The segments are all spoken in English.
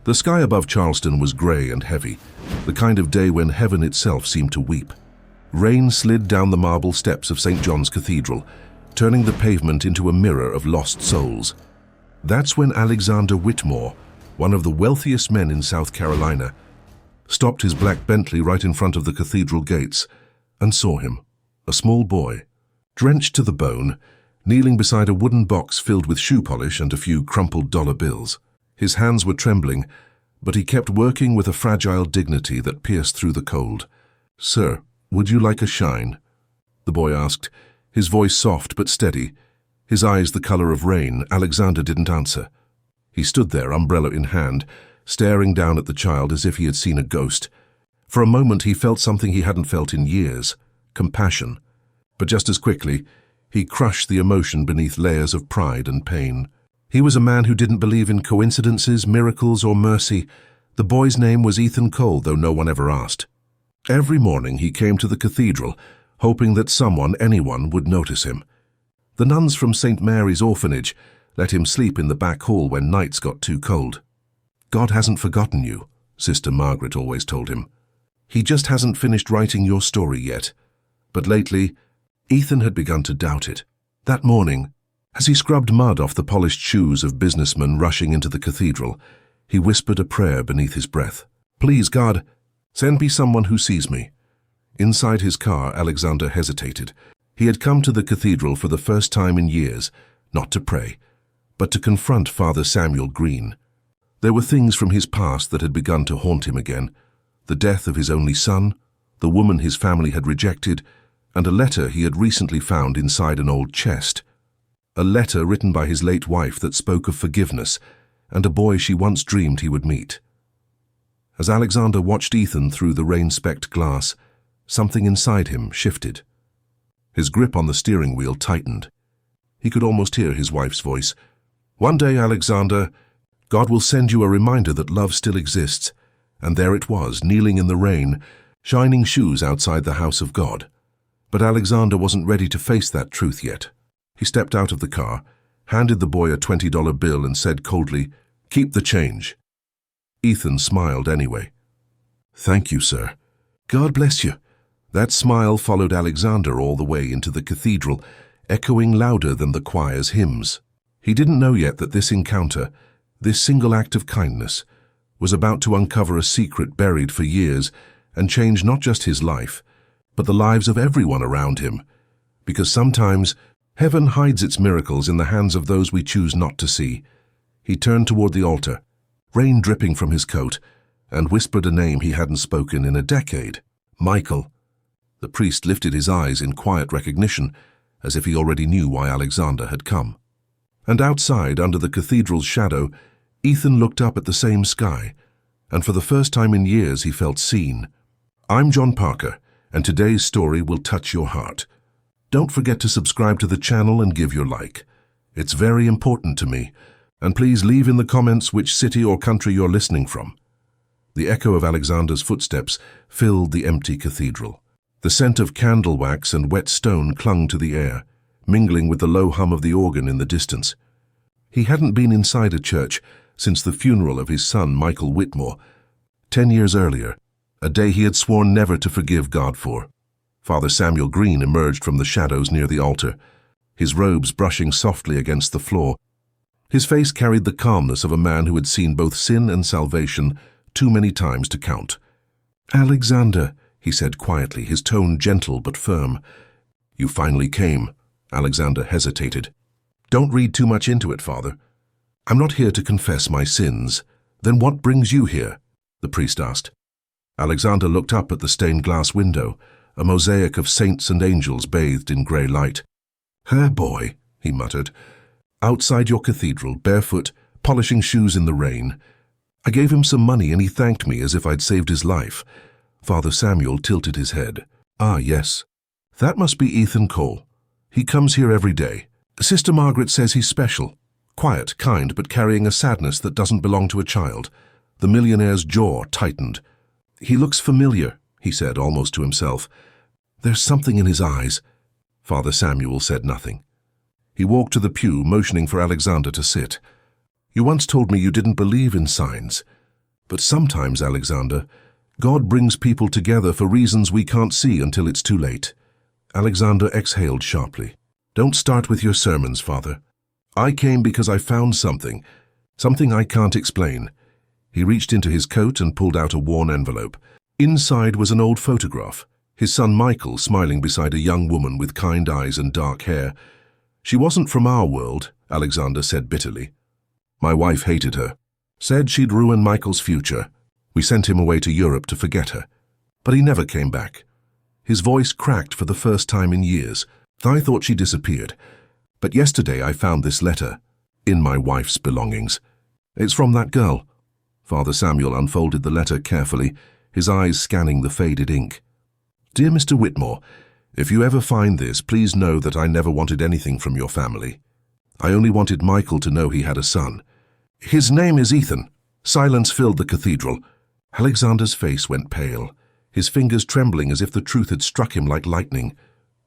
The sky above Charleston was grey and heavy, the kind of day when heaven itself seemed to weep. Rain slid down the marble steps of St. John's Cathedral, turning the pavement into a mirror of lost souls. That's when Alexander Whitmore, one of the wealthiest men in South Carolina, stopped his black Bentley right in front of the cathedral gates and saw him, a small boy, drenched to the bone, kneeling beside a wooden box filled with shoe polish and a few crumpled dollar bills. His hands were trembling, but he kept working with a fragile dignity that pierced through the cold. "Sir, would you like a shine?" the boy asked, his voice soft but steady, his eyes the color of rain. Alexander didn't answer. He stood there, umbrella in hand, staring down at the child as if he had seen a ghost. For a moment he felt something he hadn't felt in years, compassion. But just as quickly, he crushed the emotion beneath layers of pride and pain. He was a man who didn't believe in coincidences, miracles, or mercy. The boy's name was Ethan Cole, though no one ever asked. Every morning he came to the cathedral, hoping that someone, anyone, would notice him. The nuns from St. Mary's orphanage let him sleep in the back hall when nights got too cold. "God hasn't forgotten you," Sister Margaret always told him. "He just hasn't finished writing your story yet." But lately, Ethan had begun to doubt it. That morning, as he scrubbed mud off the polished shoes of businessmen rushing into the cathedral, he whispered a prayer beneath his breath. "Please, God, send me someone who sees me." Inside his car, Alexander hesitated. He had come to the cathedral for the first time in years, not to pray, but to confront Father Samuel Green. There were things from his past that had begun to haunt him again: the death of his only son, the woman his family had rejected, and a letter he had recently found inside an old chest. A letter written by his late wife that spoke of forgiveness and a boy she once dreamed he would meet. As Alexander watched Ethan through the rain-specked glass, something inside him shifted. His grip on the steering wheel tightened. He could almost hear his wife's voice. "One day, Alexander, God will send you a reminder that love still exists." And there it was, kneeling in the rain, shining shoes outside the house of God. But Alexander wasn't ready to face that truth yet. He stepped out of the car, handed the boy a $20 bill and said coldly, "Keep the change." Ethan smiled anyway. "Thank you, sir. God bless you." That smile followed Alexander all the way into the cathedral, echoing louder than the choir's hymns. He didn't know yet that this encounter, this single act of kindness, was about to uncover a secret buried for years and change not just his life, but the lives of everyone around him. Because sometimes heaven hides its miracles in the hands of those we choose not to see. He turned toward the altar, rain dripping from his coat, and whispered a name he hadn't spoken in a decade. "Michael." The priest lifted his eyes in quiet recognition, as if he already knew why Alexander had come. And outside, under the cathedral's shadow, Ethan looked up at the same sky, and for the first time in years he felt seen. I'm John Parker, and today's story will touch your heart. Don't forget to subscribe to the channel and give your like. It's very important to me, and please leave in the comments which city or country you're listening from. The echo of Alexander's footsteps filled the empty cathedral. The scent of candle wax and wet stone clung to the air, mingling with the low hum of the organ in the distance. He hadn't been inside a church since the funeral of his son, Michael Whitmore, 10 years earlier, a day he had sworn never to forgive God for. Father Samuel Green emerged from the shadows near the altar, his robes brushing softly against the floor. His face carried the calmness of a man who had seen both sin and salvation too many times to count. "Alexander," he said quietly, his tone gentle but firm. "You finally came." Alexander hesitated. "Don't read too much into it, Father. I'm not here to confess my sins." "Then what brings you here?" the priest asked. Alexander looked up at the stained glass window, a mosaic of saints and angels bathed in grey light. "Her boy," he muttered, "outside your cathedral, barefoot, polishing shoes in the rain. I gave him some money and he thanked me as if I'd saved his life." Father Samuel tilted his head. "Ah, yes. That must be Ethan Cole. He comes here every day. Sister Margaret says he's special. Quiet, kind, but carrying a sadness that doesn't belong to a child." The millionaire's jaw tightened. "He looks familiar," he said, almost to himself. "There's something in his eyes." Father Samuel said nothing. He walked to the pew, motioning for Alexander to sit. "You once told me you didn't believe in signs. But sometimes, Alexander, God brings people together for reasons we can't see until it's too late. Alexander exhaled sharply. Don't start with your sermons, Father. I came because I found something I can't explain. He reached into his coat and pulled out a worn envelope. Inside was an old photograph, his son Michael smiling beside a young woman with kind eyes and dark hair. She wasn't from our world, Alexander said bitterly. My wife hated her, said she'd ruin Michael's future. We sent him away to Europe to forget her. But he never came back. His voice cracked for the first time in years. I thought she disappeared. But yesterday I found this letter in my wife's belongings. It's from that girl. Father Samuel unfolded the letter carefully, his eyes scanning the faded ink. Dear Mr. Whitmore, if you ever find this, please know that I never wanted anything from your family. I only wanted Michael to know he had a son. His name is Ethan. Silence filled the cathedral. Alexander's face went pale, his fingers trembling as if the truth had struck him like lightning.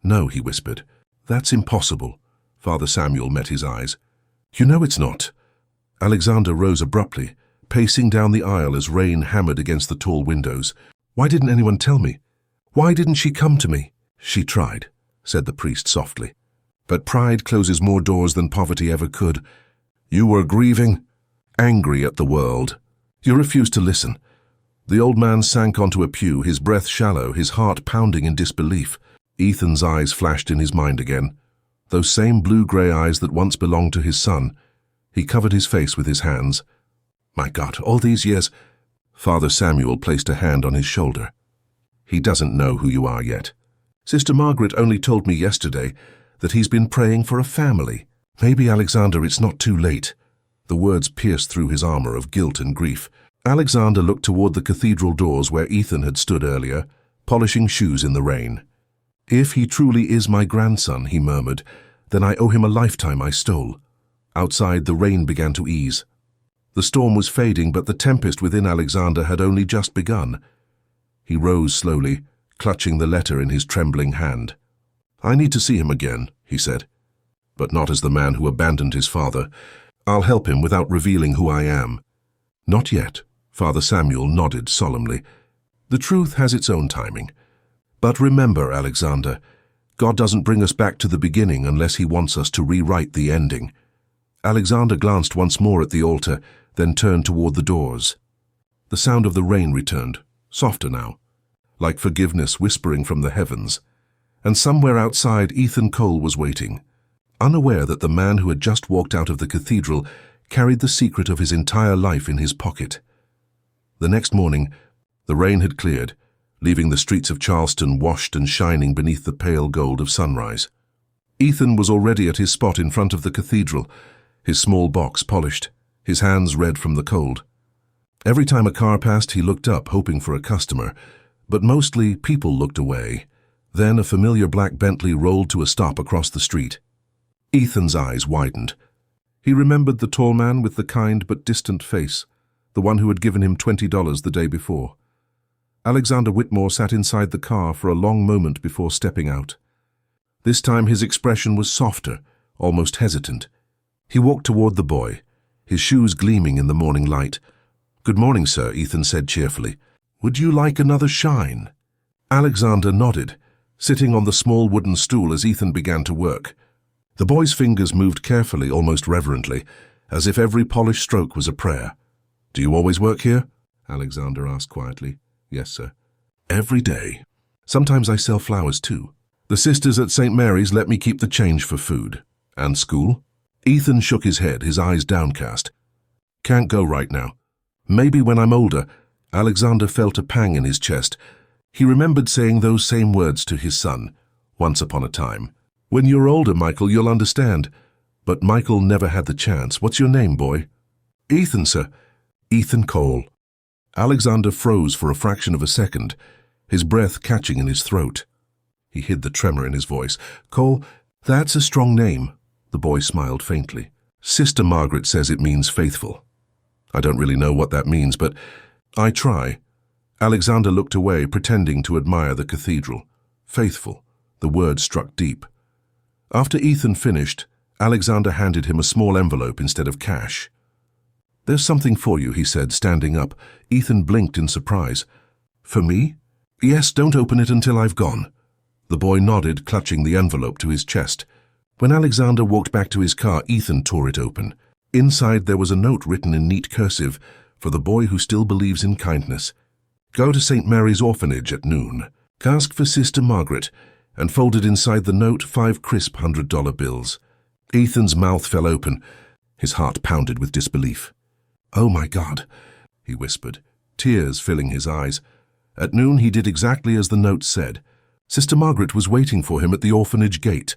No, he whispered. That's impossible. Father Samuel met his eyes. You know it's not. Alexander rose abruptly, pacing down the aisle as rain hammered against the tall windows. Why didn't anyone tell me? Why didn't she come to me? She tried, said the priest softly. But pride closes more doors than poverty ever could. You were grieving, angry at the world. You refused to listen. The old man sank onto a pew, his breath shallow, his heart pounding in disbelief. Ethan's eyes flashed in his mind again. Those same blue-grey eyes that once belonged to his son. He covered his face with his hands. My God, all these years... Father Samuel placed a hand on his shoulder. He doesn't know who you are yet. Sister Margaret only told me yesterday that he's been praying for a family. Maybe, Alexander, it's not too late. The words pierced through his armor of guilt and grief. Alexander looked toward the cathedral doors where Ethan had stood earlier, polishing shoes in the rain. If he truly is my grandson, he murmured, then I owe him a lifetime I stole. Outside, the rain began to ease. The storm was fading, but the tempest within Alexander had only just begun. He rose slowly, clutching the letter in his trembling hand. I need to see him again, he said, but not as the man who abandoned his father. I'll help him without revealing who I am. Not yet, Father Samuel nodded solemnly. The truth has its own timing. But remember, Alexander, God doesn't bring us back to the beginning unless he wants us to rewrite the ending. Alexander glanced once more at the altar, then turned toward the doors. The sound of the rain returned, softer now, like forgiveness whispering from the heavens. And somewhere outside, Ethan Cole was waiting, unaware that the man who had just walked out of the cathedral carried the secret of his entire life in his pocket. The next morning, the rain had cleared, leaving the streets of Charleston washed and shining beneath the pale gold of sunrise. Ethan was already at his spot in front of the cathedral, his small box polished, his hands red from the cold. Every time a car passed, he looked up, hoping for a customer, but mostly people looked away. Then a familiar black Bentley rolled to a stop across the street. Ethan's eyes widened. He remembered the tall man with the kind but distant face, the one who had given him $20 the day before. Alexander Whitmore sat inside the car for a long moment before stepping out. This time his expression was softer, almost hesitant. He walked toward the boy, his shoes gleaming in the morning light. Good morning, sir, Ethan said cheerfully. Would you like another shine? Alexander nodded, sitting on the small wooden stool as Ethan began to work. The boy's fingers moved carefully, almost reverently, as if every polished stroke was a prayer. Do you always work here? Alexander asked quietly. Yes, sir. Every day. Sometimes I sell flowers too. The sisters at St. Mary's let me keep the change for food. And school? Ethan shook his head, his eyes downcast. Can't go right now. Maybe when I'm older. Alexander felt a pang in his chest. He remembered saying those same words to his son, once upon a time. When you're older, Michael, you'll understand. But Michael never had the chance. What's your name, boy? Ethan, sir. Ethan Cole. Alexander froze for a fraction of a second, his breath catching in his throat. He hid the tremor in his voice. Cole, that's a strong name. The boy smiled faintly. Sister Margaret says it means faithful. I don't really know what that means, but I try. Alexander looked away, pretending to admire the cathedral. Faithful. The word struck deep. After Ethan finished, Alexander handed him a small envelope instead of cash. "There's something for you," he said, standing up. Ethan blinked in surprise. "For me?" "Yes, don't open it until I've gone." The boy nodded, clutching the envelope to his chest. When Alexander walked back to his car, Ethan tore it open. Inside there was a note written in neat cursive, "For the boy who still believes in kindness. Go to St. Mary's Orphanage at noon. Ask for Sister Margaret," and folded inside the note 5 crisp $100 bills. Ethan's mouth fell open. His heart pounded with disbelief. "Oh my God," he whispered, tears filling his eyes. At noon he did exactly as the note said. Sister Margaret was waiting for him at the orphanage gate,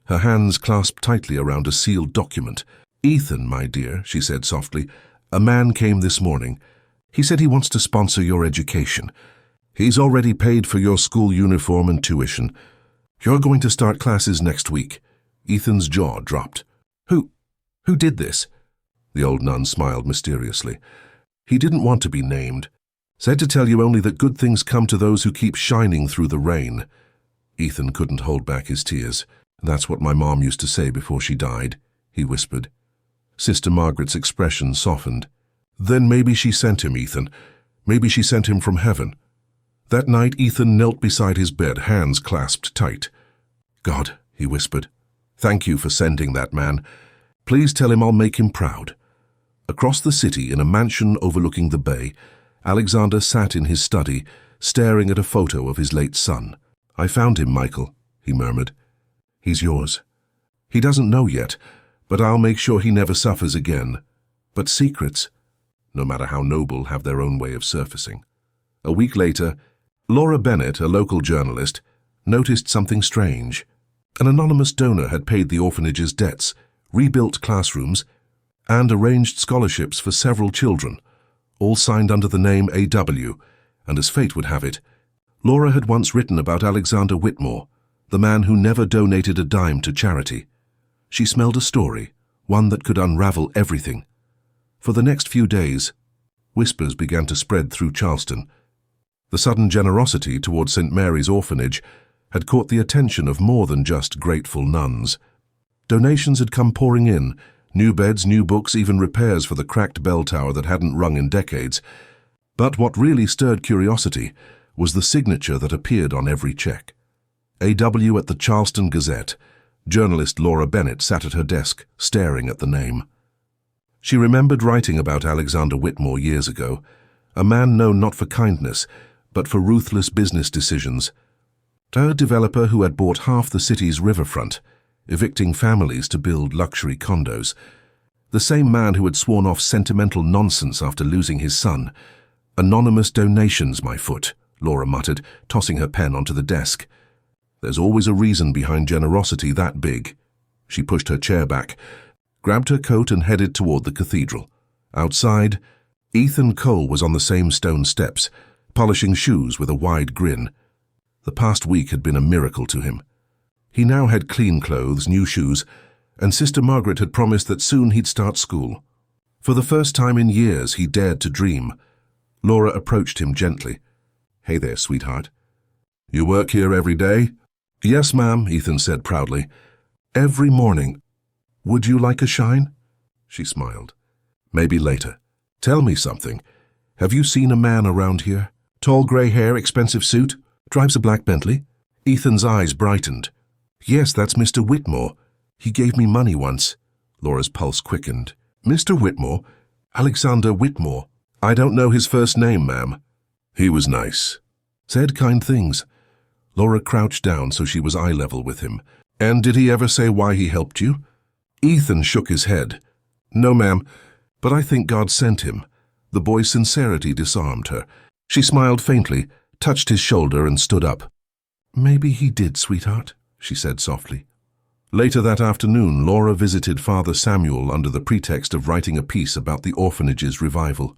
her hands clasped tightly around a sealed document. "Ethan, my dear," she said softly, "a man came this morning. He said he wants to sponsor your education. He's already paid for your school uniform and tuition. You're going to start classes next week." Ethan's jaw dropped. Who did this?" The old nun smiled mysteriously. "He didn't want to be named. Said to tell you only that good things come to those who keep shining through the rain." Ethan couldn't hold back his tears. "That's what my mom used to say before she died," he whispered. Sister Margaret's expression softened. "Then maybe she sent him, Ethan. Maybe she sent him from heaven." That night, Ethan knelt beside his bed, hands clasped tight. "God," he whispered, "thank you for sending that man. Please tell him I'll make him proud." Across the city, in a mansion overlooking the bay, Alexander sat in his study, staring at a photo of his late son. "I found him, Michael," he murmured. "He's yours. He doesn't know yet, but I'll make sure he never suffers again. But secrets, no matter how noble, have their own way of surfacing." A week later, Laura Bennett, a local journalist, noticed something strange. An anonymous donor had paid the orphanage's debts, rebuilt classrooms, and arranged scholarships for several children, all signed under the name A.W., and as fate would have it, Laura had once written about Alexander Whitmore, the man who never donated a dime to charity. She smelled a story, one that could unravel everything. For the next few days, whispers began to spread through Charleston. The sudden generosity toward St. Mary's Orphanage had caught the attention of more than just grateful nuns. Donations had come pouring in, new beds, new books, even repairs for the cracked bell tower that hadn't rung in decades. But what really stirred curiosity was the signature that appeared on every check. A.W. at the Charleston Gazette. Journalist Laura Bennett sat at her desk, staring at the name. She remembered writing about Alexander Whitmore years ago, a man known not for kindness, but for ruthless business decisions. A developer who had bought half the city's riverfront, evicting families to build luxury condos. The same man who had sworn off sentimental nonsense after losing his son. "Anonymous donations, my foot," Laura muttered, tossing her pen onto the desk. "There's always a reason behind generosity that big." She pushed her chair back, grabbed her coat and headed toward the cathedral. Outside, Ethan Cole was on the same stone steps, polishing shoes with a wide grin. The past week had been a miracle to him. He now had clean clothes, new shoes, and Sister Margaret had promised that soon he'd start school. For the first time in years, he dared to dream. Laura approached him gently. "Hey there, sweetheart. You work here every day?" "Yes, ma'am," Ethan said proudly. "Every morning. Would you like a shine?" She smiled. "Maybe later. Tell me something. Have you seen a man around here? Tall gray hair, expensive suit, drives a black Bentley?" Ethan's eyes brightened. "Yes, that's Mr. Whitmore. He gave me money once." Laura's pulse quickened. "Mr. Whitmore? Alexander Whitmore? I don't know his first name, ma'am." "He was nice. Said kind things." Laura crouched down so she was eye level with him. "And did he ever say why he helped you?" Ethan shook his head. "No, ma'am, but I think God sent him." The boy's sincerity disarmed her. She smiled faintly, touched his shoulder and stood up. "Maybe he did, sweetheart," she said softly. Later that afternoon, Laura visited Father Samuel under the pretext of writing a piece about the orphanage's revival.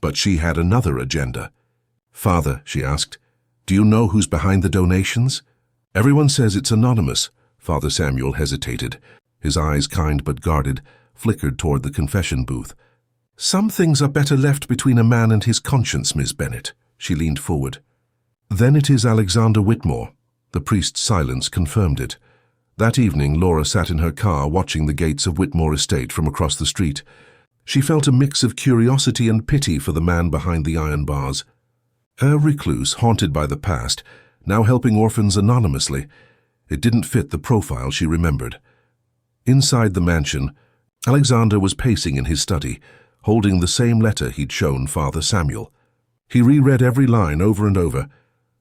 But she had another agenda. "Father," she asked, "do you know who's behind the donations?" "Everyone says it's anonymous." Father Samuel hesitated. His eyes, kind but guarded, flickered toward the confession booth. "Some things are better left between a man and his conscience, Miss Bennett." She leaned forward. "Then it is Alexander Whitmore." The priest's silence confirmed it. That evening, Laura sat in her car watching the gates of Whitmore Estate from across the street. She felt a mix of curiosity and pity for the man behind the iron bars. A recluse, haunted by the past, now helping orphans anonymously. It didn't fit the profile she remembered. Inside the mansion, Alexander was pacing in his study, holding the same letter he'd shown Father Samuel. He reread every line over and over,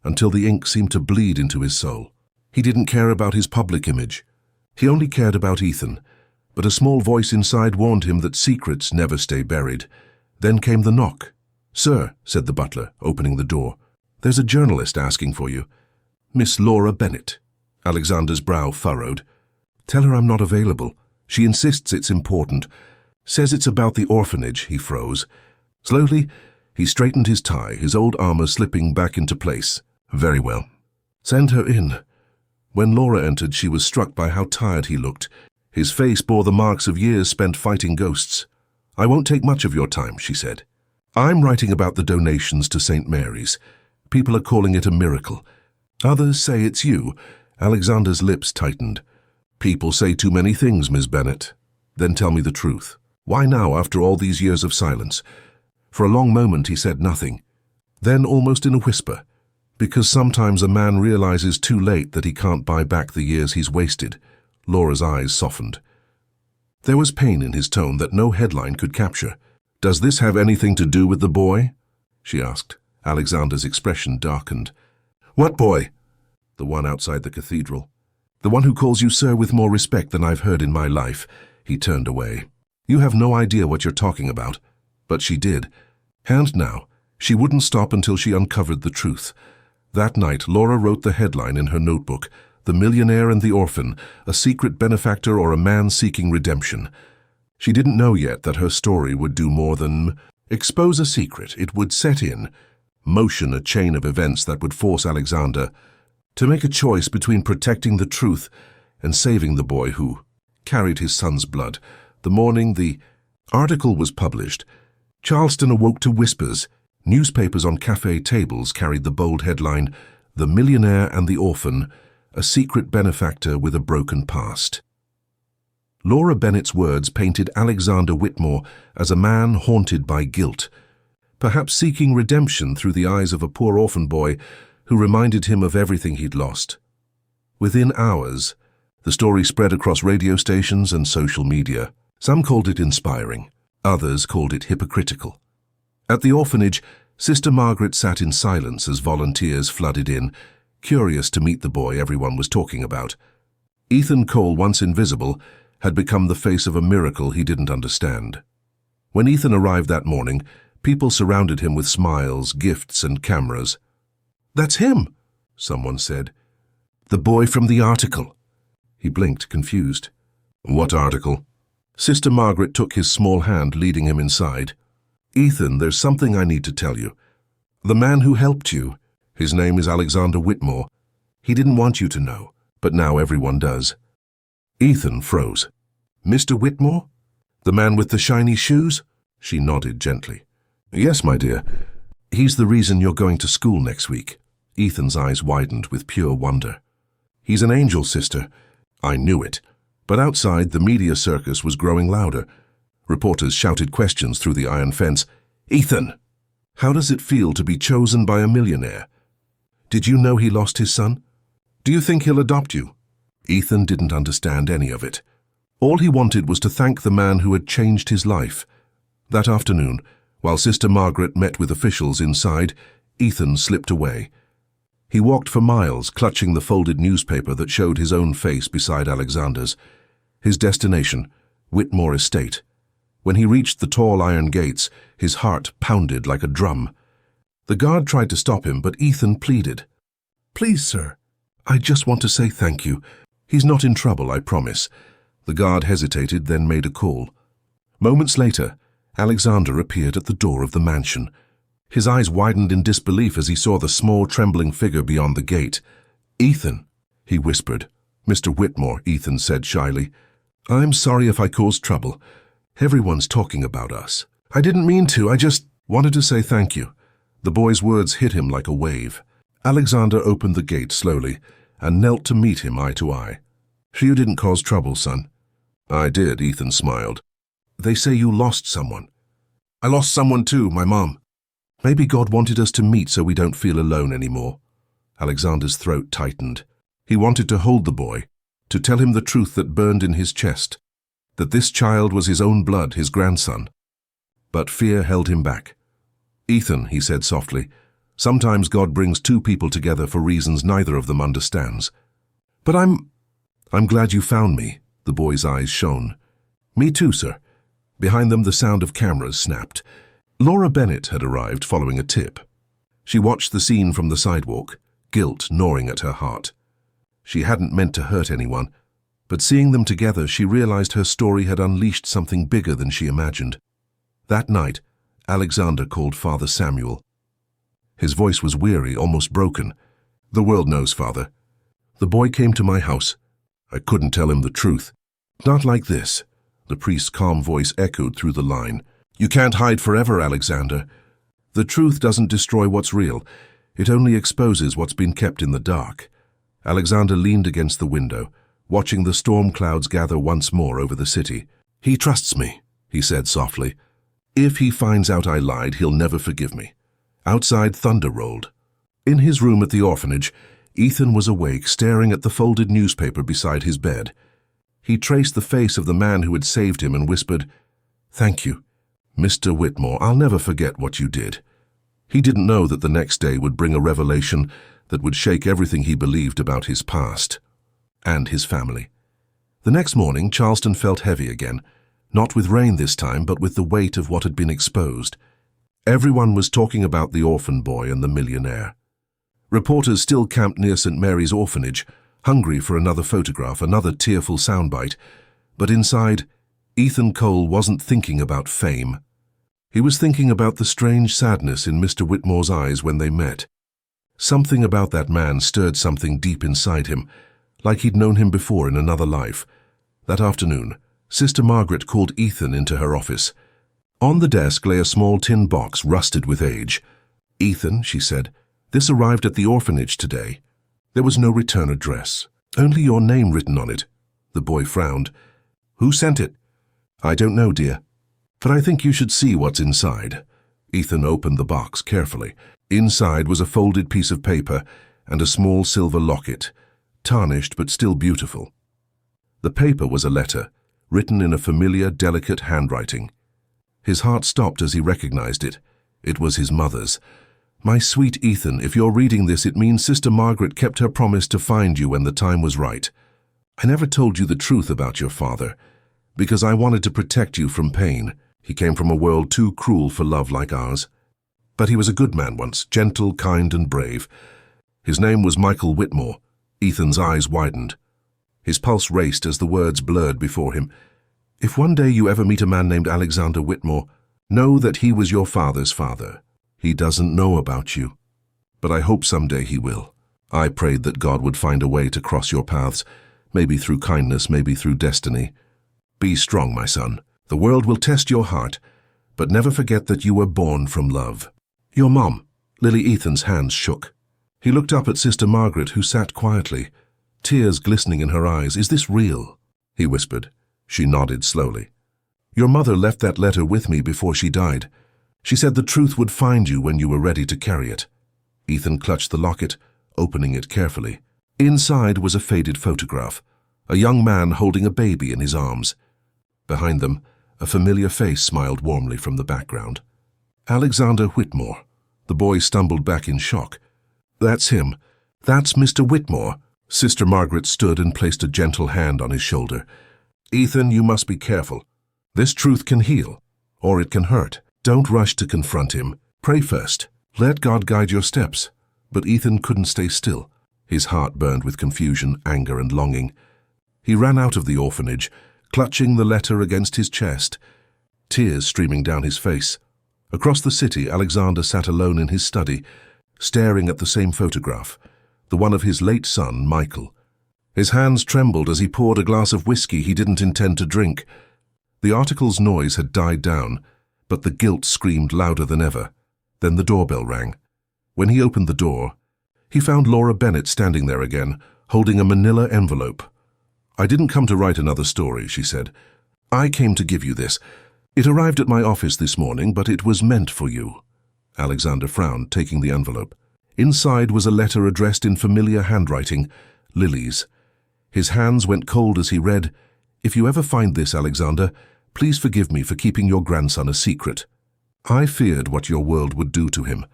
until the ink seemed to bleed into his soul. He didn't care about his public image. He only cared about Ethan, but a small voice inside warned him that secrets never stay buried. Then came the knock. "Sir," said the butler, opening the door, "there's a journalist asking for you." "Miss Laura Bennett." Alexander's brow furrowed. "Tell her I'm not available. She insists it's important. Says it's about the orphanage." He froze. Slowly, he straightened his tie, his old armor slipping back into place. "Very well. Send her in." When Laura entered, she was struck by how tired he looked. His face bore the marks of years spent fighting ghosts. "I won't take much of your time," she said. "I'm writing about the donations to St. Mary's. People are calling it a miracle. Others say it's you." Alexander's lips tightened. "People say too many things, Miss Bennett." "Then tell me the truth. Why now, after all these years of silence?" For a long moment he said nothing. Then, almost in a whisper, "Because sometimes a man realizes too late that he can't buy back the years he's wasted." Laura's eyes softened. There was pain in his tone that no headline could capture. "Does this have anything to do with the boy?" she asked. Alexander's expression darkened. "What boy?" "The one outside the cathedral. The one who calls you sir with more respect than I've heard in my life." He turned away. "You have no idea what you're talking about." But she did. And now, she wouldn't stop until she uncovered the truth. That night, Laura wrote the headline in her notebook, "The Millionaire and the Orphan, a secret benefactor or a man seeking redemption." She didn't know yet that her story would do more than expose a secret. It would set in motion a chain of events that would force Alexander to make a choice between protecting the truth and saving the boy who carried his son's blood. The morning the article was published, Charleston awoke to whispers. Newspapers on cafe tables carried the bold headline, "The Millionaire and the Orphan, a secret benefactor with a broken past." Laura Bennett's words painted Alexander Whitmore as a man haunted by guilt, perhaps seeking redemption through the eyes of a poor orphan boy who reminded him of everything he'd lost. Within hours, the story spread across radio stations and social media. Some called it inspiring, others called it hypocritical. At the orphanage, Sister Margaret sat in silence as volunteers flooded in, curious to meet the boy everyone was talking about. Ethan Cole, once invisible, had become the face of a miracle he didn't understand. When Ethan arrived that morning, people surrounded him with smiles, gifts, and cameras. "That's him," someone said. "The boy from the article." He blinked, confused. "What article?" Sister Margaret took his small hand, leading him inside. "Ethan, there's something I need to tell you. The man who helped you, his name is Alexander Whitmore. He didn't want you to know, but now everyone does." Ethan froze. "Mr. Whitmore? The man with the shiny shoes?" She nodded gently. "Yes, my dear. He's the reason you're going to school next week." Ethan's eyes widened with pure wonder. "He's an angel, sister." "I knew it." But outside, the media circus was growing louder. Reporters shouted questions through the iron fence. "Ethan, how does it feel to be chosen by a millionaire? Did you know he lost his son? Do you think he'll adopt you?" Ethan didn't understand any of it. All he wanted was to thank the man who had changed his life. That afternoon, while Sister Margaret met with officials inside, Ethan slipped away. He walked for miles, clutching the folded newspaper that showed his own face beside Alexander's. His destination, Whitmore Estate. When he reached the tall iron gates, his heart pounded like a drum. The guard tried to stop him, but Ethan pleaded. "Please, sir, I just want to say thank you. He's not in trouble, I promise." The guard hesitated, then made a call. Moments later, Alexander appeared at the door of the mansion. His eyes widened in disbelief as he saw the small, trembling figure beyond the gate. "Ethan," he whispered. "Mr. Whitmore," Ethan said shyly. "I'm sorry if I caused trouble. Everyone's talking about us. I didn't mean to, I just wanted to say thank you." The boy's words hit him like a wave. Alexander opened the gate slowly and knelt to meet him eye to eye. "You didn't cause trouble, son." "I did," Ethan smiled. They say you lost someone. I lost someone too, my mom. Maybe God wanted us to meet so we don't feel alone anymore. Alexander's throat tightened. He wanted to hold the boy, to tell him the truth that burned in his chest, that this child was his own blood, his grandson. But fear held him back. Ethan, he said softly, sometimes God brings two people together for reasons neither of them understands. But I'm glad you found me, the boy's eyes shone. Me too, sir. Behind them the sound of cameras snapped. Laura Bennett had arrived following a tip. She watched the scene from the sidewalk, guilt gnawing at her heart. She hadn't meant to hurt anyone, but seeing them together she realized her story had unleashed something bigger than she imagined. That night, Alexander called Father Samuel. His voice was weary, almost broken. The world knows, Father. The boy came to my house. I couldn't tell him the truth. Not like this. The priest's calm voice echoed through the line. You can't hide forever, Alexander. The truth doesn't destroy what's real. It only exposes what's been kept in the dark. Alexander leaned against the window, watching the storm clouds gather once more over the city. He trusts me, he said softly. If he finds out I lied, he'll never forgive me. Outside, thunder rolled. In his room at the orphanage, Ethan was awake, staring at the folded newspaper beside his bed. He traced the face of the man who had saved him and whispered, Thank you, Mr. Whitmore. I'll never forget what you did. He didn't know that the next day would bring a revelation that would shake everything he believed about his past and his family. The next morning, Charleston felt heavy again, not with rain this time, but with the weight of what had been exposed. Everyone was talking about the orphan boy and the millionaire. Reporters still camped near St. Mary's orphanage, hungry for another photograph, another tearful soundbite. But inside, Ethan Cole wasn't thinking about fame. He was thinking about the strange sadness in Mr. Whitmore's eyes when they met. Something about that man stirred something deep inside him, like he'd known him before in another life. That afternoon, Sister Margaret called Ethan into her office. On the desk lay a small tin box rusted with age. Ethan, she said, this arrived at the orphanage today. There was no return address, only your name written on it. The boy frowned. Who sent it? I don't know, dear, but I think you should see what's inside. Ethan opened the box carefully. Inside was a folded piece of paper and a small silver locket, tarnished but still beautiful. The paper was a letter, written in a familiar, delicate handwriting. His heart stopped as he recognized it. It was his mother's. My sweet Ethan, if you're reading this, it means Sister Margaret kept her promise to find you when the time was right. I never told you the truth about your father, because I wanted to protect you from pain. He came from a world too cruel for love like ours. But he was a good man once, gentle, kind, and brave. His name was Michael Whitmore. Ethan's eyes widened. His pulse raced as the words blurred before him. If one day you ever meet a man named Alexander Whitmore, know that he was your father's father. He doesn't know about you, but I hope someday he will. I prayed that God would find a way to cross your paths, maybe through kindness, maybe through destiny. Be strong, my son. The world will test your heart, but never forget that you were born from love. Your mom. Lily Ethan's hands shook. He looked up at Sister Margaret, who sat quietly, tears glistening in her eyes. Is this real? He whispered. She nodded slowly. Your mother left that letter with me before she died. She said the truth would find you when you were ready to carry it. Ethan clutched the locket, opening it carefully. Inside was a faded photograph, a young man holding a baby in his arms. Behind them, a familiar face smiled warmly from the background. Alexander Whitmore. The boy stumbled back in shock. That's him. That's Mr. Whitmore. Sister Margaret stood and placed a gentle hand on his shoulder. Ethan, you must be careful. This truth can heal, or it can hurt. Don't rush to confront him. Pray first. Let God guide your steps. But Ethan couldn't stay still. His heart burned with confusion, anger, and longing. He ran out of the orphanage, clutching the letter against his chest, tears streaming down his face. Across the city, Alexander sat alone in his study, staring at the same photograph, the one of his late son, Michael. His hands trembled as he poured a glass of whiskey he didn't intend to drink. The article's noise had died down, but the guilt screamed louder than ever. Then the doorbell rang. When he opened the door, he found Laura Bennett standing there again, holding a manila envelope. I didn't come to write another story, she said. I came to give you this. It arrived at my office this morning, but it was meant for you. Alexander frowned, taking the envelope. Inside was a letter addressed in familiar handwriting, Lily's. His hands went cold as he read, "If you ever find this, Alexander, please forgive me for keeping your grandson a secret. I feared what your world would do to him.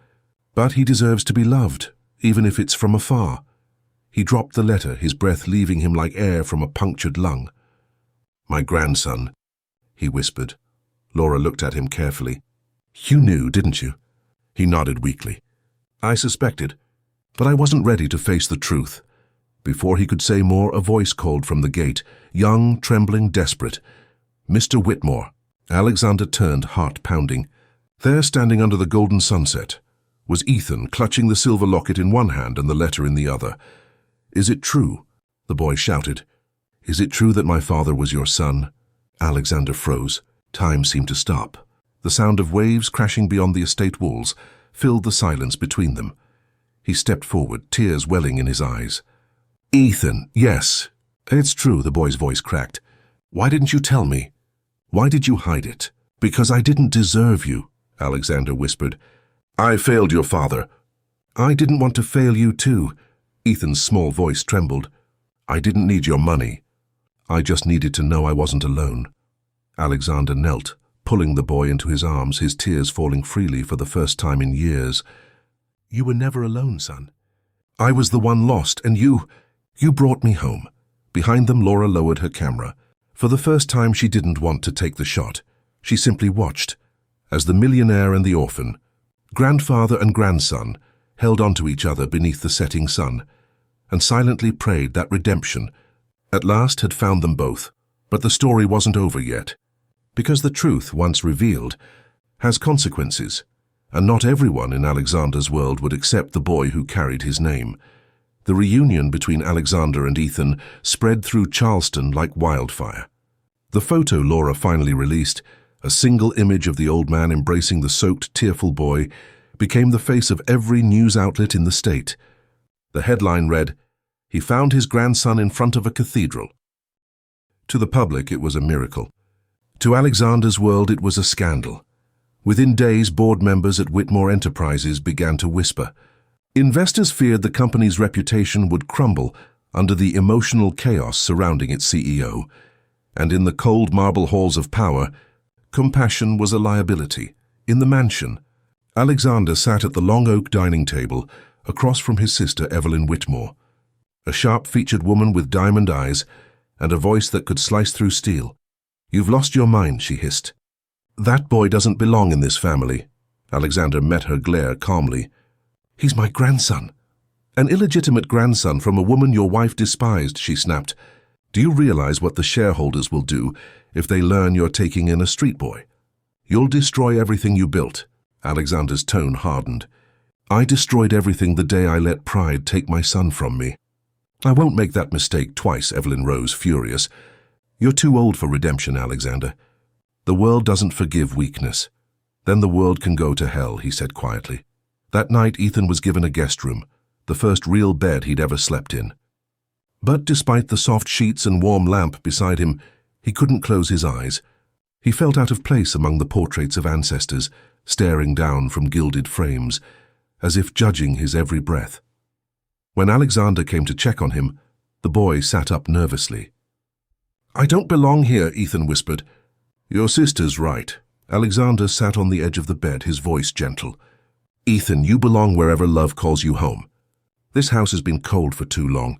But he deserves to be loved, even if it's from afar." He dropped the letter, his breath leaving him like air from a punctured lung. "My grandson," he whispered. Laura looked at him carefully. "You knew, didn't you?" He nodded weakly. "I suspected, but I wasn't ready to face the truth." Before he could say more, a voice called from the gate, young, trembling, desperate. "Mr. Whitmore." Alexander turned, heart pounding. There, standing under the golden sunset, was Ethan, clutching the silver locket in one hand and the letter in the other. "Is it true?" the boy shouted. "Is it true that my father was your son?" Alexander froze. Time seemed to stop. The sound of waves crashing beyond the estate walls filled the silence between them. He stepped forward, tears welling in his eyes. "Ethan, yes, it's true," the boy's voice cracked. "Why didn't you tell me? Why did you hide it?" "Because I didn't deserve you," Alexander whispered. "I failed your father." "I didn't want to fail you too." Ethan's small voice trembled. "I didn't need your money. I just needed to know I wasn't alone." Alexander knelt, pulling the boy into his arms, his tears falling freely for the first time in years. "You were never alone, son. I was the one lost, and you brought me home." Behind them, Laura lowered her camera. For the first time, she didn't want to take the shot. She simply watched, as the millionaire and the orphan, grandfather and grandson, held onto each other beneath the setting sun, and silently prayed that redemption, at last, had found them both. But the story wasn't over yet. Because the truth, once revealed, has consequences, and not everyone in Alexander's world would accept the boy who carried his name. The reunion between Alexander and Ethan spread through Charleston like wildfire. The photo Laura finally released, a single image of the old man embracing the soaked, tearful boy, became the face of every news outlet in the state. The headline read, "He found his grandson in front of a cathedral." To the public, it was a miracle. To Alexander's world, it was a scandal. Within days, board members at Whitmore Enterprises began to whisper. Investors feared the company's reputation would crumble under the emotional chaos surrounding its CEO. And in the cold marble halls of power, compassion was a liability. In the mansion, Alexander sat at the long oak dining table across from his sister Evelyn Whitmore, a sharp-featured woman with diamond eyes and a voice that could slice through steel. "You've lost your mind," she hissed. "That boy doesn't belong in this family." Alexander met her glare calmly. "He's my grandson." "An illegitimate grandson from a woman your wife despised," she snapped. "Do you realize what the shareholders will do if they learn you're taking in a street boy? You'll destroy everything you built." Alexander's tone hardened. "I destroyed everything the day I let pride take my son from me." "I won't make that mistake twice," Evelyn rose, furious. "You're too old for redemption, Alexander. The world doesn't forgive weakness." "Then the world can go to hell," he said quietly. That night, Ethan was given a guest room, the first real bed he'd ever slept in. But despite the soft sheets and warm lamp beside him, he couldn't close his eyes. He felt out of place among the portraits of ancestors, staring down from gilded frames, as if judging his every breath. When Alexander came to check on him, the boy sat up nervously. "I don't belong here," Ethan whispered. "Your sister's right." Alexander sat on the edge of the bed, his voice gentle. "Ethan, you belong wherever love calls you home. This house has been cold for too long.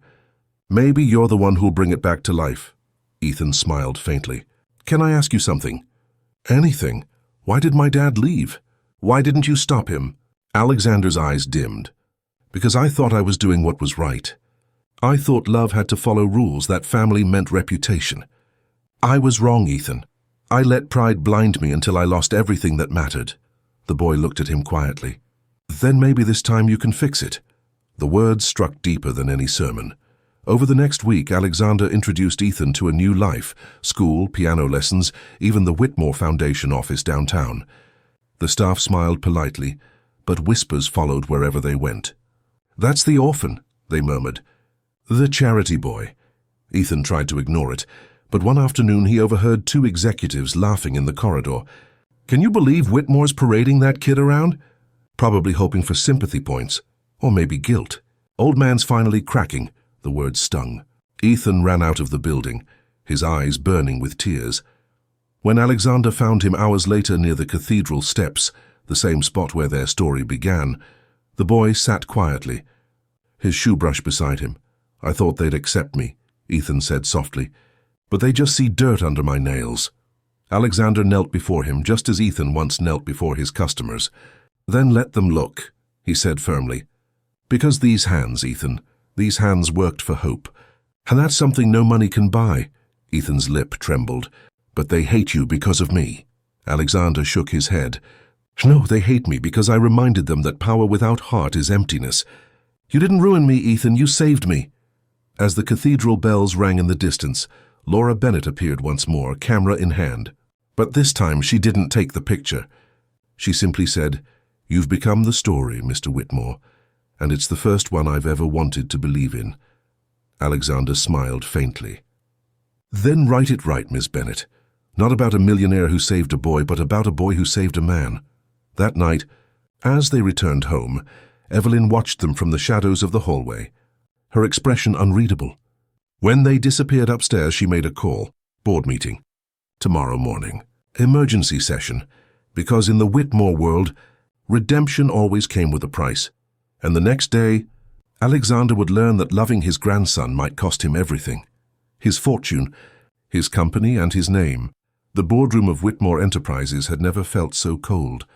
Maybe you're the one who'll bring it back to life." Ethan smiled faintly. "Can I ask you something?" "Anything. Why did my dad leave? Why didn't you stop him?" Alexander's eyes dimmed. "Because I thought I was doing what was right. I thought love had to follow rules, that family meant reputation. I was wrong, Ethan. I let pride blind me until I lost everything that mattered." The boy looked at him quietly. "Then maybe this time you can fix it." The words struck deeper than any sermon. Over the next week, Alexander introduced Ethan to a new life, school, piano lessons, even the Whitmore Foundation office downtown. The staff smiled politely, but whispers followed wherever they went. "That's the orphan," they murmured. "The charity boy." Ethan tried to ignore it, But one afternoon he overheard two executives laughing in the corridor. "Can you believe Whitmore's parading that kid around?" Probably hoping for sympathy points, or maybe guilt. "Old man's finally cracking," the words stung. Ethan ran out of the building, his eyes burning with tears. When Alexander found him hours later near the cathedral steps, the same spot where their story began, the boy sat quietly, his shoe brush beside him. "I thought they'd accept me," Ethan said softly, "but they just see dirt under my nails." Alexander knelt before him just as Ethan once knelt before his customers. "Then let them look," he said firmly. "Because these hands, Ethan, these hands worked for hope. And that's something no money can buy." Ethan's lip trembled. "But they hate you because of me." Alexander shook his head. "No, they hate me because I reminded them that power without heart is emptiness. You didn't ruin me, Ethan, you saved me." As the cathedral bells rang in the distance, Laura Bennett appeared once more, camera in hand. But this time she didn't take the picture. She simply said, "You've become the story, Mr. Whitmore, and it's the first one I've ever wanted to believe in." Alexander smiled faintly. "Then write it right, Miss Bennett. Not about a millionaire who saved a boy, but about a boy who saved a man." That night, as they returned home, Evelyn watched them from the shadows of the hallway, her expression unreadable. When they disappeared upstairs, she made a call. "Board meeting. Tomorrow morning. Emergency session. Because in the Whitmore world, redemption always came with a price. And the next day, Alexander would learn that loving his grandson might cost him everything. His fortune, his company, and his name. The boardroom of Whitmore Enterprises had never felt so cold.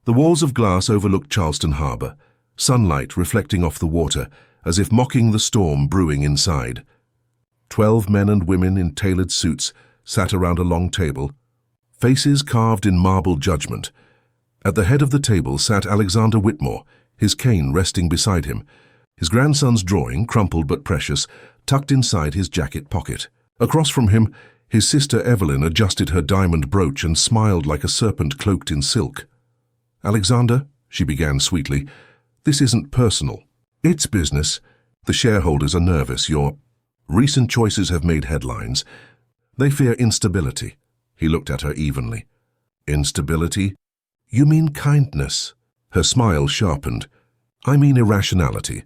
The walls of glass overlooked Charleston harbor, sunlight reflecting off the water, as if mocking the storm brewing inside. 12 men and women in tailored suits sat around a long table, faces carved in marble judgment. At the head of the table sat Alexander Whitmore, his cane resting beside him, his grandson's drawing, crumpled but precious, tucked inside his jacket pocket. Across from him, his sister Evelyn adjusted her diamond brooch and smiled like a serpent cloaked in silk. "Alexander," she began sweetly, "this isn't personal. It's business. The shareholders are nervous. Your recent choices have made headlines. They fear instability." He looked at her evenly. "Instability? You mean kindness." Her smile sharpened. "I mean irrationality.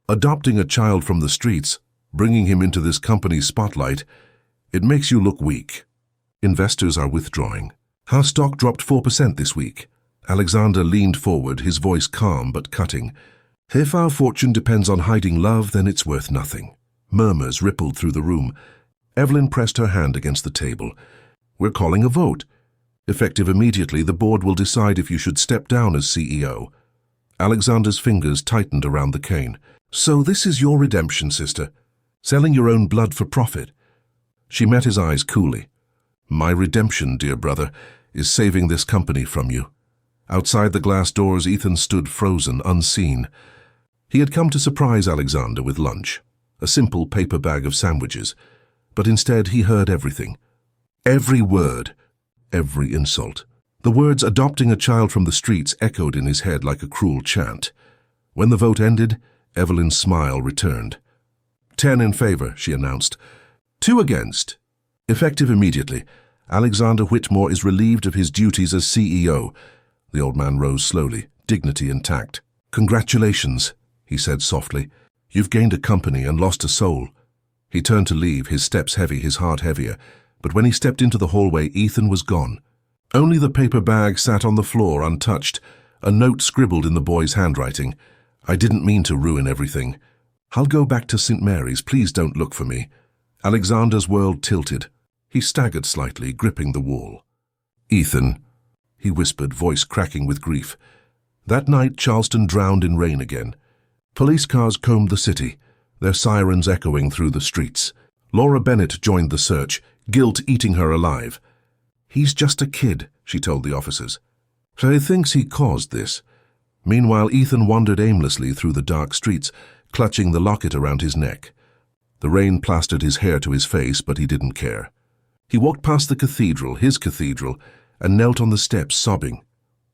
Adopting a child from the streets, bringing him into this company's spotlight, it makes you look weak. Investors are withdrawing. Our stock dropped 4% this week." Alexander leaned forward, his voice calm but cutting. "If our fortune depends on hiding love, then it's worth nothing." Murmurs rippled through the room. Evelyn pressed her hand against the table. "We're calling a vote. Effective immediately, the board will decide if you should step down as CEO." Alexander's fingers tightened around the cane. "So this is your redemption, sister? Selling your own blood for profit?" She met his eyes coolly. "My redemption, dear brother, is saving this company from you." Outside the glass doors, Ethan stood frozen, unseen. He had come to surprise Alexander with lunch, a simple paper bag of sandwiches. But instead he heard everything. Every word, every insult. The words adopting a child from the streets echoed in his head like a cruel chant. When the vote ended, Evelyn's smile returned. 10 in favor, she announced. 2 against. Effective immediately, Alexander Whitmore is relieved of his duties as CEO. The old man rose slowly, dignity intact. "Congratulations," he said softly. "You've gained a company and lost a soul." He turned to leave, his steps heavy, his heart heavier. But when he stepped into the hallway, Ethan was gone. Only the paper bag sat on the floor untouched, a note scribbled in the boy's handwriting. "I didn't mean to ruin everything. I'll go back to St. Mary's. Please don't look for me." Alexander's world tilted. He staggered slightly, gripping the wall. "Ethan," he whispered, voice cracking with grief. That night, Charleston drowned in rain again. Police cars combed the city, their sirens echoing through the streets. Laura Bennett joined the search, guilt eating her alive. "He's just a kid," she told the officers. "So he thinks he caused this." Meanwhile, Ethan wandered aimlessly through the dark streets, clutching the locket around his neck. The rain plastered his hair to his face, but he didn't care. He walked past the cathedral, his cathedral, and knelt on the steps, sobbing.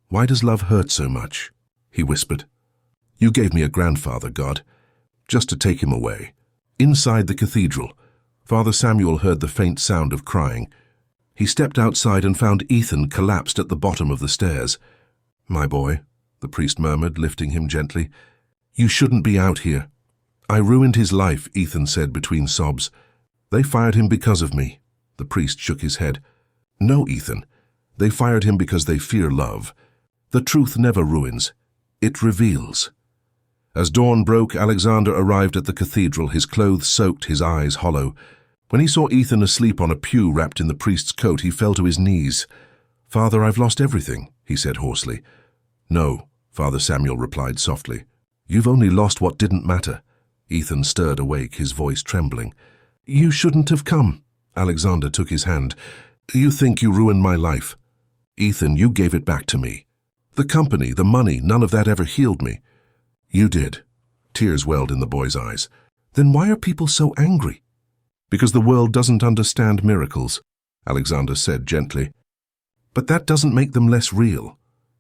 "Why does love hurt so much?" he whispered. "You gave me a grandfather, God, just to take him away." Inside the cathedral, Father Samuel heard the faint sound of crying. He stepped outside and found Ethan collapsed at the bottom of the stairs. "My boy," the priest murmured, lifting him gently. "You shouldn't be out here." "I ruined his life," Ethan said between sobs. "They fired him because of me." The priest shook his head. "No, Ethan. They fired him because they fear love. The truth never ruins. It reveals." As dawn broke, Alexander arrived at the cathedral, his clothes soaked, his eyes hollow. When he saw Ethan asleep on a pew wrapped in the priest's coat, he fell to his knees. "Father, I've lost everything," he said hoarsely. "No," Father Samuel replied softly. "You've only lost what didn't matter." Ethan stirred awake, his voice trembling. "You shouldn't have come." Alexander took his hand. "You think you ruined my life." "Ethan, you gave it back to me. The company, the money, none of that ever healed me." "You did." Tears welled in the boy's eyes. "Then why are people so angry?" "Because the world doesn't understand miracles," Alexander said gently. "But that doesn't make them less real."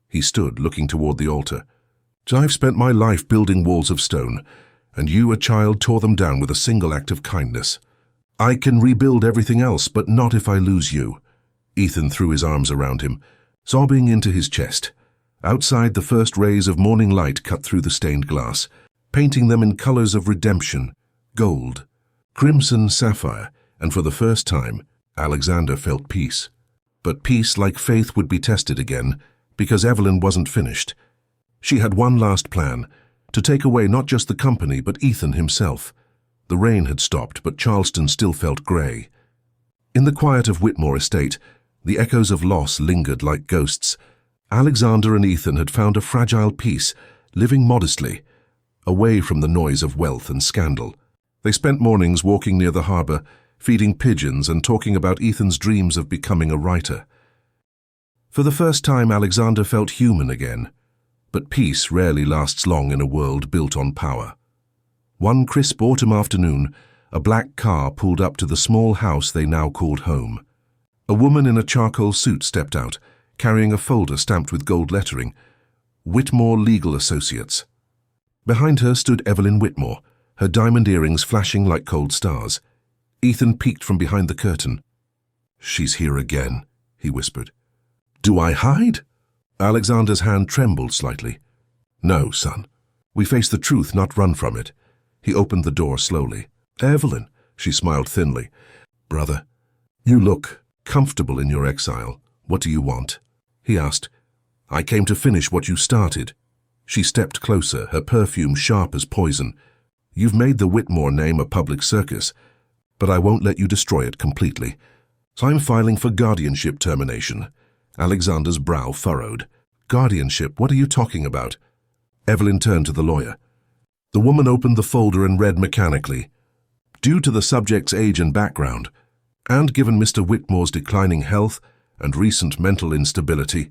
He stood, looking toward the altar. "I've spent my life building walls of stone, and you, a child, tore them down with a single act of kindness. I can rebuild everything else, but not if I lose you." Ethan threw his arms around him, sobbing into his chest. Outside, the first rays of morning light cut through the stained glass, painting them in colors of redemption, gold, crimson, sapphire, and for the first time, Alexander felt peace. But peace, like faith, would be tested again, because Evelyn wasn't finished. She had one last plan, to take away not just the company, but Ethan himself. The rain had stopped, but Charleston still felt grey. In the quiet of Whitmore estate, the echoes of loss lingered like ghosts. Alexander and Ethan had found a fragile peace, living modestly, away from the noise of wealth and scandal. They spent mornings walking near the harbor, feeding pigeons and talking about Ethan's dreams of becoming a writer. For the first time, Alexander felt human again. But peace rarely lasts long in a world built on power. One crisp autumn afternoon, a black car pulled up to the small house they now called home. A woman in a charcoal suit stepped out, carrying a folder stamped with gold lettering, "Whitmore Legal Associates." Behind her stood Evelyn Whitmore, her diamond earrings flashing like cold stars. Ethan peeked from behind the curtain. "She's here again," he whispered. "Do I hide?" Alexander's hand trembled slightly. "No, son. We face the truth, not run from it." He opened the door slowly. "Evelyn," she smiled thinly. "Brother, you look comfortable in your exile. What do you want?" he asked. "I came to finish what you started." She stepped closer, her perfume sharp as poison. "You've made the Whitmore name a public circus, but I won't let you destroy it completely. So I'm filing for guardianship termination." Alexander's brow furrowed. "Guardianship? What are you talking about?" Evelyn turned to the lawyer. The woman opened the folder and read mechanically. "Due to the subject's age and background, and given Mr. Whitmore's declining health and recent mental instability,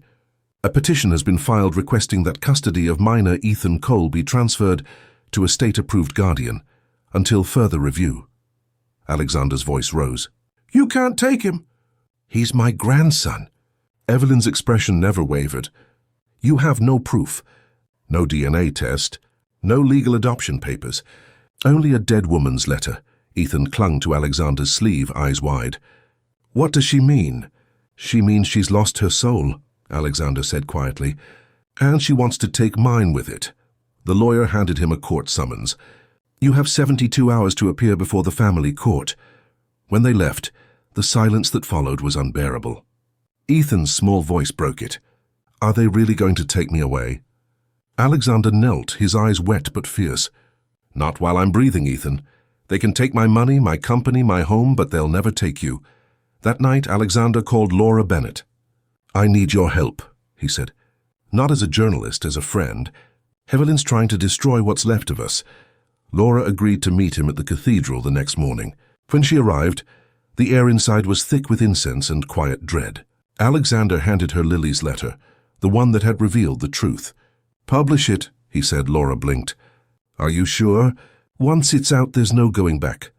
a petition has been filed requesting that custody of minor Ethan Cole be transferred to a state-approved guardian until further review." Alexander's voice rose. "You can't take him." "He's my grandson." Evelyn's expression never wavered. "You have no proof. No DNA test. No legal adoption papers. Only a dead woman's letter." Ethan clung to Alexander's sleeve, eyes wide. "What does she mean?" "She means she's lost her soul," Alexander said quietly, "and she wants to take mine with it." The lawyer handed him a court summons. "You have 72 hours to appear before the family court." When they left, the silence that followed was unbearable. Ethan's small voice broke it. "Are they really going to take me away?" Alexander knelt, his eyes wet but fierce. "Not while I'm breathing, Ethan. They can take my money, my company, my home, but they'll never take you." That night, Alexander called Laura Bennett. "I need your help," he said. "Not as a journalist, as a friend. Evelyn's trying to destroy what's left of us." Laura agreed to meet him at the cathedral the next morning. When she arrived, the air inside was thick with incense and quiet dread. Alexander handed her Lily's letter, the one that had revealed the truth. "Publish it," he said. Laura blinked. "Are you sure? Once it's out, there's no going back."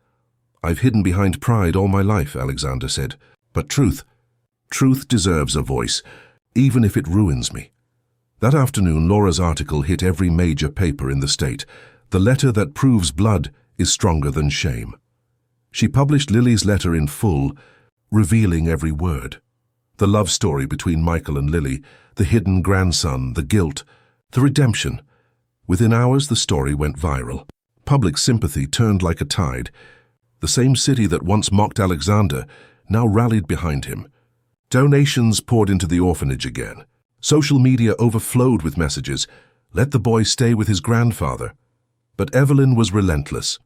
"I've hidden behind pride all my life," Alexander said. "But truth deserves a voice, even if it ruins me." That afternoon, Laura's article hit every major paper in the state. "The letter that proves blood is stronger than shame." She published Lily's letter in full, revealing every word. The love story between Michael and Lily, the hidden grandson, the guilt, the redemption. Within hours, the story went viral. Public sympathy turned like a tide. The same city that once mocked Alexander now rallied behind him. Donations poured into the orphanage again. Social media overflowed with messages. Let the boy stay with his grandfather. But Evelyn was relentless.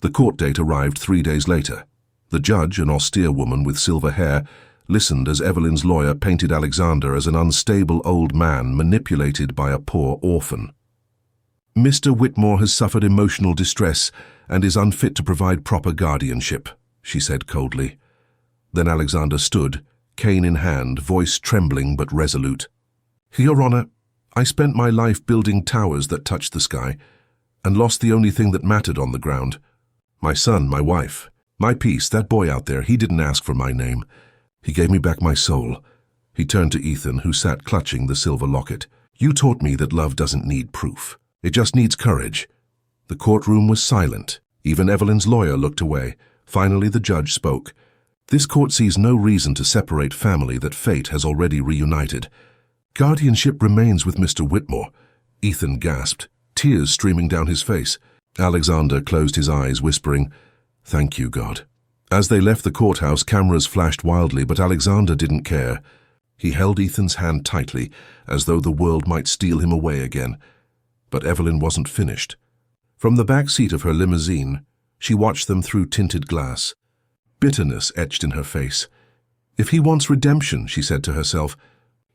The court date arrived 3 days later. The judge, an austere woman with silver hair, listened as Evelyn's lawyer painted Alexander as an unstable old man manipulated by a poor orphan. "Mr. Whitmore has suffered emotional distress and is unfit to provide proper guardianship," she said coldly. Then Alexander stood, cane in hand, voice trembling but resolute. "Your Honor, I spent my life building towers that touched the sky and lost the only thing that mattered on the ground. My son, my wife, my peace. That boy out there, he didn't ask for my name. He gave me back my soul." He turned to Ethan, who sat clutching the silver locket. "You taught me that love doesn't need proof. It just needs courage." The courtroom was silent. Even Evelyn's lawyer looked away. Finally, the judge spoke. "This court sees no reason to separate family that fate has already reunited. Guardianship remains with Mr. Whitmore." Ethan gasped, tears streaming down his face. Alexander closed his eyes, whispering, "Thank you, God." As they left the courthouse, cameras flashed wildly, but Alexander didn't care. He held Ethan's hand tightly, as though the world might steal him away again. But Evelyn wasn't finished. From the back seat of her limousine, she watched them through tinted glass. Bitterness etched in her face. If he wants redemption, she said to herself,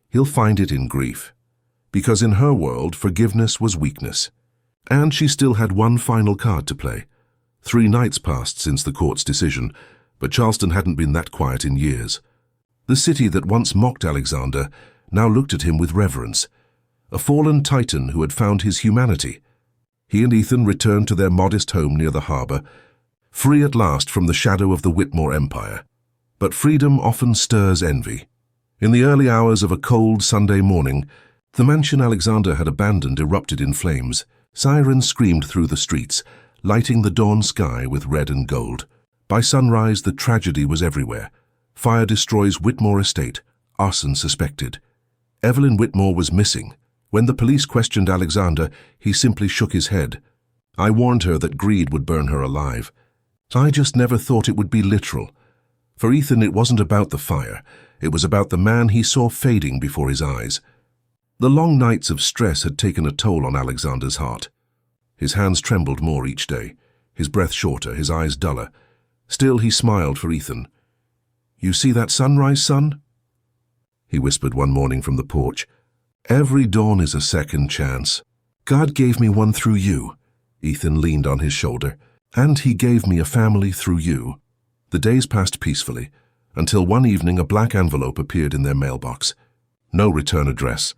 he'll find it in grief. Because in her world, forgiveness was weakness. And she still had one final card to play. 3 nights passed since the court's decision, but Charleston hadn't been that quiet in years. The city that once mocked Alexander now looked at him with reverence. A fallen titan who had found his humanity. He and Ethan returned to their modest home near the harbor, free at last from the shadow of the Whitmore empire. But freedom often stirs envy. In the early hours of a cold Sunday morning, the mansion Alexander had abandoned erupted in flames. Sirens screamed through the streets, lighting the dawn sky with red and gold. By sunrise, the tragedy was everywhere. Fire destroys Whitmore estate, arson suspected. Evelyn Whitmore was missing. When the police questioned Alexander, he simply shook his head. "I warned her that greed would burn her alive. I just never thought it would be literal." For Ethan, it wasn't about the fire. It was about the man he saw fading before his eyes. The long nights of stress had taken a toll on Alexander's heart. His hands trembled more each day, his breath shorter, his eyes duller. Still, he smiled for Ethan. "You see that sunrise, son?" he whispered one morning from the porch. "Every dawn is a second chance. God gave me one through you." Ethan leaned on his shoulder. "And he gave me a family through you." The days passed peacefully, until one evening a black envelope appeared in their mailbox. No return address.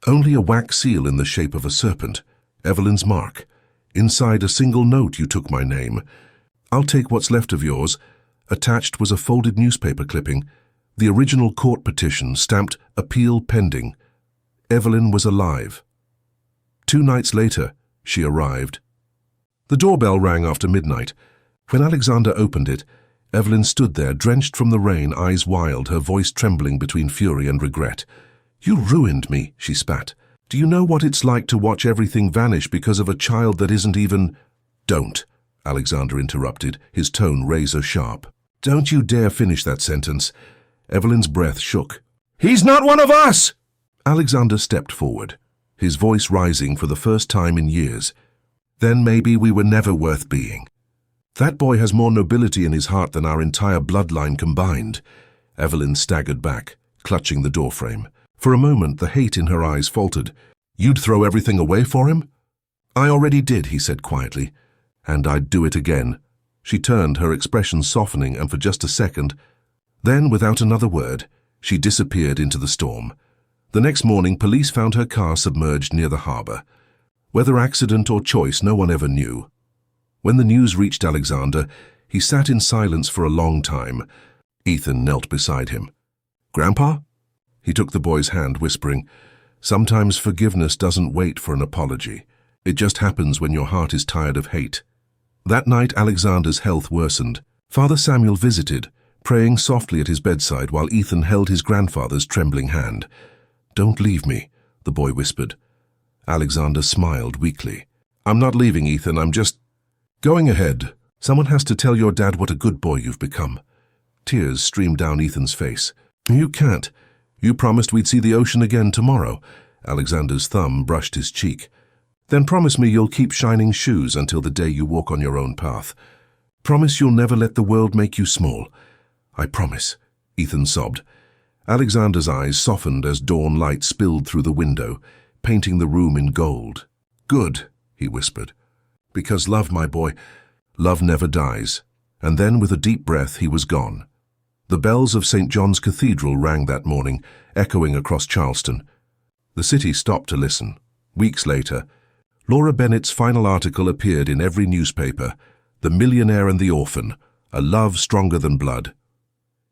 Only a wax seal in the shape of a serpent, Evelyn's mark. Inside a single note, "You took my name. I'll take what's left of yours." Attached was a folded newspaper clipping, the original court petition stamped "Appeal pending." Evelyn was alive. 2 nights later, she arrived. The doorbell rang after midnight. When Alexander opened it, Evelyn stood there, drenched from the rain, eyes wild, her voice trembling between fury and regret. "You ruined me," she spat. "Do you know what it's like to watch everything vanish because of a child that isn't even—" "Don't," Alexander interrupted, his tone razor sharp. "Don't you dare finish that sentence." Evelyn's breath shook. "He's not one of us!" Alexander stepped forward, his voice rising for the first time in years. "Then maybe we were never worth being. That boy has more nobility in his heart than our entire bloodline combined." Evelyn staggered back, clutching the doorframe. For a moment, the hate in her eyes faltered. "You'd throw everything away for him?" "I already did," he said quietly. "And I'd do it again." She turned, her expression softening, and for just a second. Then, without another word, she disappeared into the storm. The next morning, police found her car submerged near the harbor. Whether accident or choice, no one ever knew. When the news reached Alexander, he sat in silence for a long time. Ethan knelt beside him. "Grandpa?" He took the boy's hand, whispering, "Sometimes forgiveness doesn't wait for an apology. It just happens when your heart is tired of hate." That night, Alexander's health worsened. Father Samuel visited, praying softly at his bedside while Ethan held his grandfather's trembling hand. "Don't leave me," the boy whispered. Alexander smiled weakly. "I'm not leaving, Ethan, I'm just going ahead. Someone has to tell your dad what a good boy you've become." Tears streamed down Ethan's face. "You can't. You promised we'd see the ocean again tomorrow." Alexander's thumb brushed his cheek. "Then promise me you'll keep shining shoes until the day you walk on your own path. Promise you'll never let the world make you small." "I promise," Ethan sobbed. Alexander's eyes softened as dawn light spilled through the window, painting the room in gold. "Good," he whispered. "Because love, my boy, love never dies." And then, with a deep breath, he was gone. The bells of St. John's Cathedral rang that morning, echoing across Charleston. The city stopped to listen. Weeks later, Laura Bennett's final article appeared in every newspaper, "The Millionaire and the Orphan, a love stronger than blood."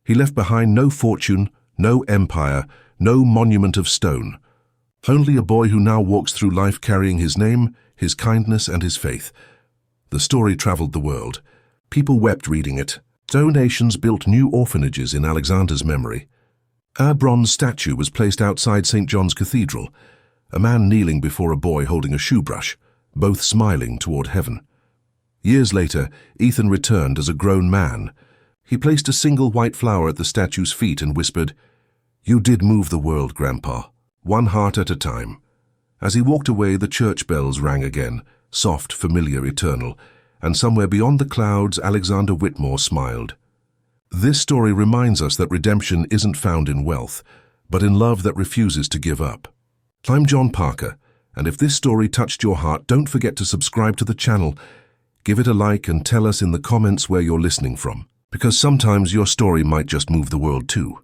He left behind no fortune, no empire, no monument of stone. Only a boy who now walks through life carrying his name, his kindness, and his faith. The story traveled the world. People wept reading it. Donations built new orphanages in Alexander's memory. A bronze statue was placed outside St. John's Cathedral, a man kneeling before a boy holding a shoe brush, both smiling toward heaven. Years later, Ethan returned as a grown man. He placed a single white flower at the statue's feet and whispered, "You did move the world, Grandpa, one heart at a time." As he walked away, the church bells rang again, soft, familiar, eternal, and somewhere beyond the clouds, Alexander Whitmore smiled. This story reminds us that redemption isn't found in wealth, but in love that refuses to give up. I'm John Parker, and if this story touched your heart, don't forget to subscribe to the channel, give it a like, and tell us in the comments where you're listening from, because sometimes your story might just move the world too.